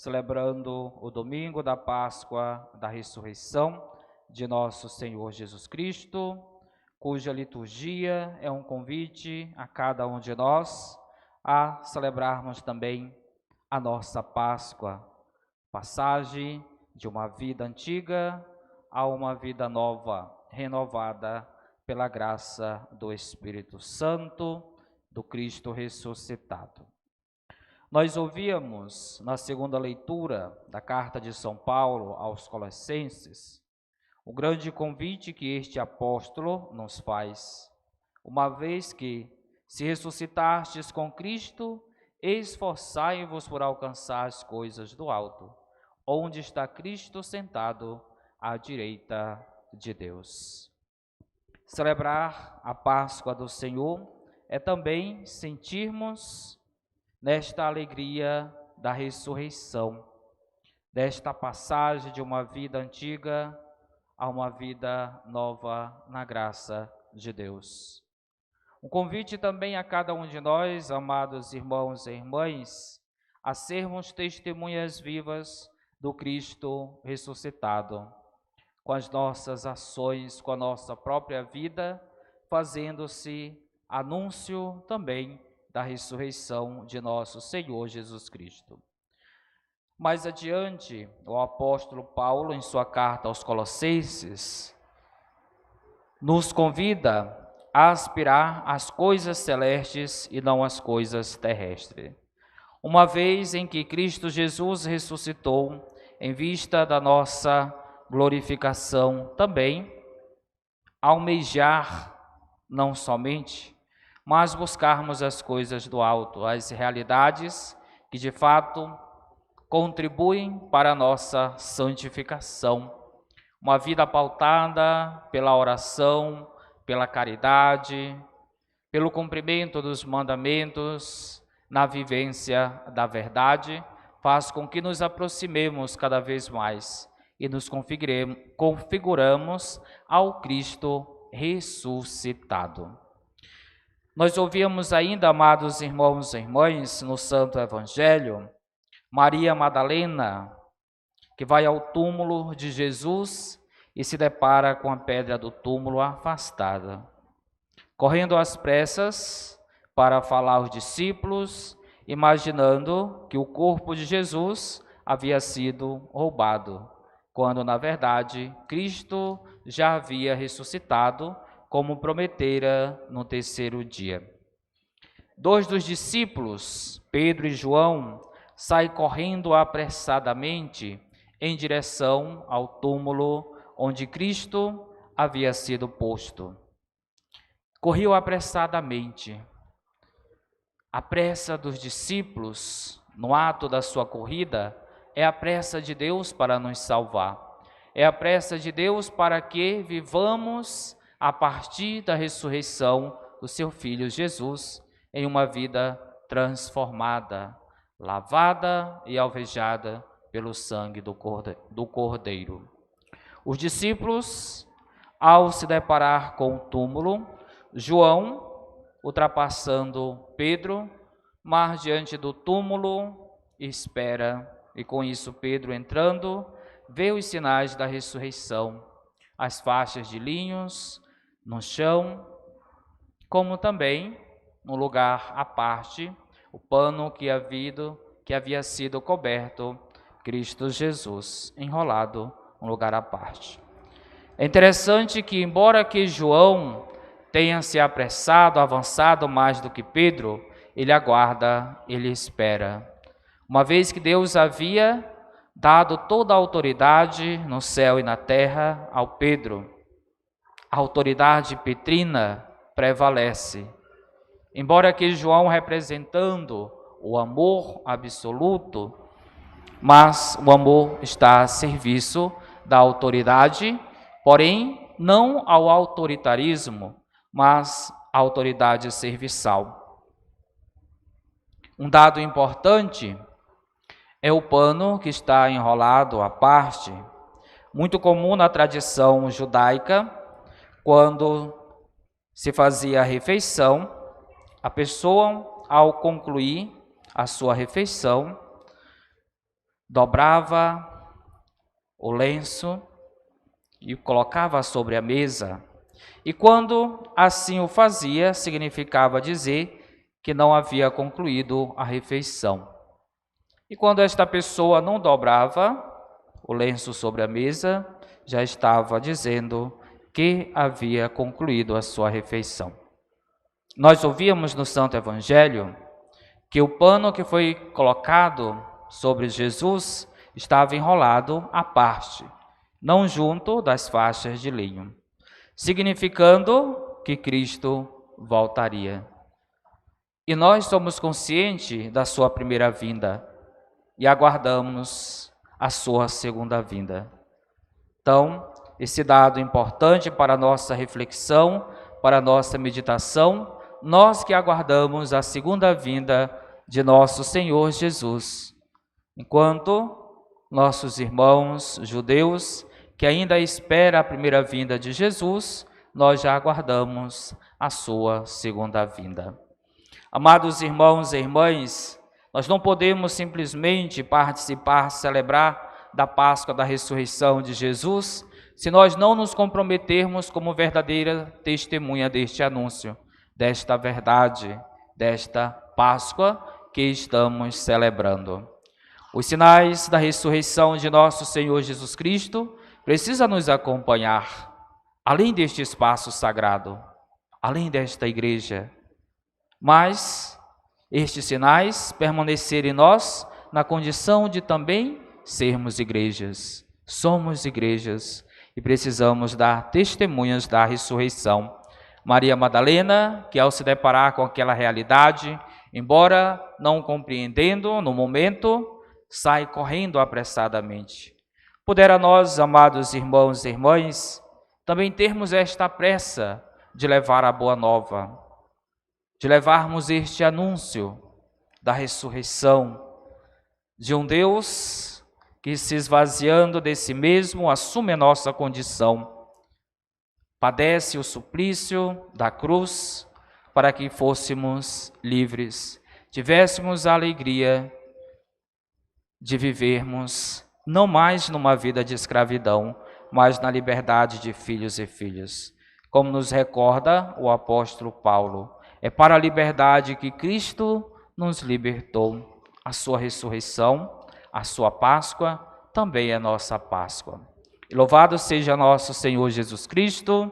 celebrando o domingo da Páscoa da ressurreição de nosso Senhor Jesus Cristo, cuja liturgia é um convite a cada um de nós a celebrarmos também a nossa Páscoa, passagem de uma vida antiga a uma vida nova, renovada pela graça do Espírito Santo, do Cristo ressuscitado. Nós ouvíamos na segunda leitura da carta de São Paulo aos Colossenses o grande convite que este apóstolo nos faz, uma vez que, se ressuscitastes com Cristo, esforçai-vos por alcançar as coisas do alto, onde está Cristo sentado à direita de Deus. Celebrar a Páscoa do Senhor é também sentirmos nesta alegria da ressurreição, desta passagem de uma vida antiga a uma vida nova na graça de Deus. Um convite também a cada um de nós, amados irmãos e irmãs, a sermos testemunhas vivas do Cristo ressuscitado, com as nossas ações, com a nossa própria vida, fazendo-se anúncio também da ressurreição de nosso Senhor Jesus Cristo. Mais adiante, o apóstolo Paulo, em sua carta aos Colossenses, nos convida a aspirar às coisas celestes e não às coisas terrestres. Uma vez em que Cristo Jesus ressuscitou, em vista da nossa glorificação também, almejar não somente, mas buscarmos as coisas do alto, as realidades que de fato contribuem para a nossa santificação. Uma vida pautada pela oração, pela caridade, pelo cumprimento dos mandamentos, na vivência da verdade, faz com que nos aproximemos cada vez mais e nos configuramos ao Cristo ressuscitado. Nós ouvimos ainda, amados irmãos e irmãs, no Santo Evangelho, Maria Madalena, que vai ao túmulo de Jesus e se depara com a pedra do túmulo afastada. Correndo às pressas para falar aos discípulos, imaginando que o corpo de Jesus havia sido roubado, quando na verdade Cristo já havia ressuscitado, como prometera no terceiro dia. Dois dos discípulos, Pedro e João, saem correndo apressadamente em direção ao túmulo onde Cristo havia sido posto. Corriam apressadamente. A pressa dos discípulos, no ato da sua corrida, é a pressa de Deus para nos salvar. É a pressa de Deus para que vivamos a partir da ressurreição do seu Filho Jesus em uma vida transformada, lavada e alvejada pelo sangue do Cordeiro. Os discípulos, ao se deparar com o túmulo, João, ultrapassando Pedro, mas diante do túmulo, espera, e com isso Pedro entrando, vê os sinais da ressurreição, as faixas de linhos no chão, como também, no lugar à parte, o pano que havia sido coberto, Cristo Jesus, enrolado um lugar à parte. É interessante que, embora que João tenha se apressado, avançado mais do que Pedro, ele aguarda, ele espera. Uma vez que Deus havia dado toda a autoridade no céu e na terra ao Pedro, a autoridade petrina prevalece. Embora que João representando o amor absoluto, mas o amor está a serviço da autoridade, porém não ao autoritarismo, mas à autoridade serviçal. Um dado importante é o pano que está enrolado à parte, muito comum na tradição judaica. Quando se fazia a refeição, a pessoa, ao concluir a sua refeição, dobrava o lenço e o colocava sobre a mesa. E quando assim o fazia, significava dizer que não havia concluído a refeição. E quando esta pessoa não dobrava o lenço sobre a mesa, já estava dizendo que havia concluído a sua refeição. Nós ouvimos no Santo Evangelho que o pano que foi colocado sobre Jesus estava enrolado à parte, não junto das faixas de linho, significando que Cristo voltaria. E nós somos conscientes da sua primeira vinda e aguardamos a sua segunda vinda. Então, esse dado importante para a nossa reflexão, para a nossa meditação, nós que aguardamos a segunda vinda de nosso Senhor Jesus, enquanto nossos irmãos judeus que ainda esperam a primeira vinda de Jesus, nós já aguardamos a sua segunda vinda. Amados irmãos e irmãs, nós não podemos simplesmente participar, celebrar da Páscoa da ressurreição de Jesus, se nós não nos comprometermos como verdadeira testemunha deste anúncio, desta verdade, desta Páscoa que estamos celebrando. Os sinais da ressurreição de nosso Senhor Jesus Cristo precisam nos acompanhar, além deste espaço sagrado, além desta igreja, mas estes sinais permanecerem em nós na condição de também sermos igrejas. Somos igrejas e precisamos dar testemunhas da ressurreição. Maria Madalena, que ao se deparar com aquela realidade, embora não compreendendo no momento, sai correndo apressadamente. Pudera nós, amados irmãos e irmãs, também termos esta pressa de levar a boa nova, de levarmos este anúncio da ressurreição de um Deus que, se esvaziando de si mesmo, assume a nossa condição, padece o suplício da cruz para que fôssemos livres, tivéssemos a alegria de vivermos não mais numa vida de escravidão, mas na liberdade de filhos e filhas. Como nos recorda o apóstolo Paulo, é para a liberdade que Cristo nos libertou. A sua ressurreição, a sua Páscoa, também é nossa Páscoa. E louvado seja nosso Senhor Jesus Cristo,